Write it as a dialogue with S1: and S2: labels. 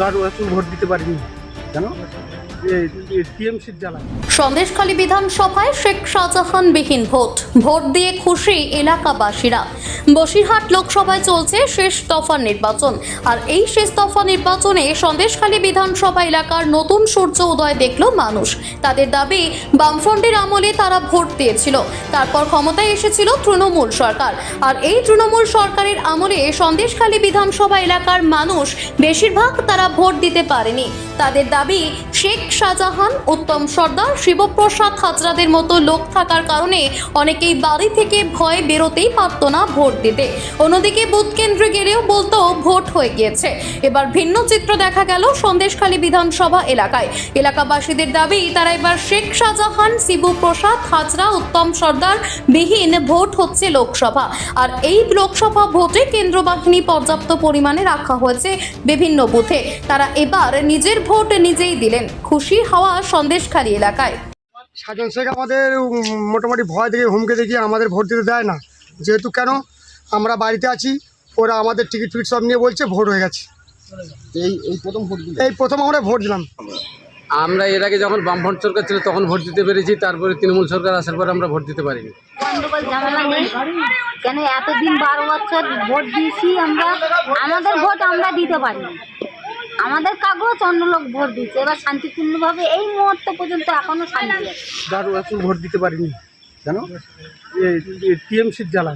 S1: দারু এখন ভোট দিতে পারিনি। কেন? টিএমসির জ্বালা।
S2: সন্দেশখালী বিধানসভায় শেখ শাহজাহানবিহীন ভোট দিয়ে খুশি এলাকাবাসীরা। বসিরহাট লোকসভায় চলছে শেষ দফার নির্বাচন, আর এই শেষ দফা নির্বাচনে সন্দেশখালী বিধানসভা এলাকার নতুন সূর্য উদয় দেখল মানুষ। তাদের দাবি, বামফ্রন্টের আমলে তারা ভোট দিয়েছিল, তারপর ক্ষমতায় এসেছিল তৃণমূল সরকার, আর এই তৃণমূল সরকারের আমলে সন্দেশখালী বিধানসভা এলাকার মানুষ বেশিরভাগ তারা ভোট দিতে পারেনি। তাদের দাবি, শেখ শাহজাহান, উত্তম সর্দার, শিবপ্রসাদ হাজরাদের মতো লোক থাকার কারণে অনেকেই বাড়ি থেকে ভয়ে বেরোতেই পারত না ভোট দিতে। অন্যদিকে বুথ কেন্দ্রে গেলেও বলতো ভোট হয়ে গিয়েছে। এবার ভিন্ন চিত্র দেখা গেল সন্দেশখালী বিধানসভা এলাকায়। এলাকাবাসীদের দাবি, তারা এবার শেখ শাহজাহান, শিবপ্রসাদ হাজরা, উত্তম সর্দার বিহীন ভোট হচ্ছে লোকসভা, আর এই লোকসভা ভোটে কেন্দ্র বাহিনী পর্যাপ্ত পরিমাণে রাখা হয়েছে বিভিন্ন বুথে। তারা এবার নিজের ভোট নিজেই দিলেন। খুশি হওয়া সন্দেশখালী এলাকায়।
S3: সাজন শেখ আমাদের মোটামুটি ভয় দেখে হুমকে দেখিয়ে আমাদের ভোট দিতে দেয় না। যেহেতু কেন, আমরা বাড়িতে আছি, ওরা আমাদের টিকিট ফিট সব নিয়ে বলছে ভোট হয়ে গেছে। এই প্রথম আমরা ভোট দিলাম।
S1: আমরা এর আগে যখন বামফ্রন্ট সরকার ছিল তখন ভোট দিতে পেরেছি, তারপরে তৃণমূল সরকার আসার পর আমরা ভোট দিতে পারিনি।
S4: গন্ডগোল ঝামেলা নেই কেন? এতদিন 12 বছর ভোট দিয়েছি আমরা, আমাদের ভোট আমরা দিতে পারি। আমাদের কাগজ অন্য লোক ভোট দিচ্ছে, এবার শান্তিপূর্ণভাবে এই মুহূর্ত পর্যন্ত এখনো শান্তি আছে।
S1: দারু এখন ভোট দিতে পারিনি। কেন? টিএমসির জ্বালা।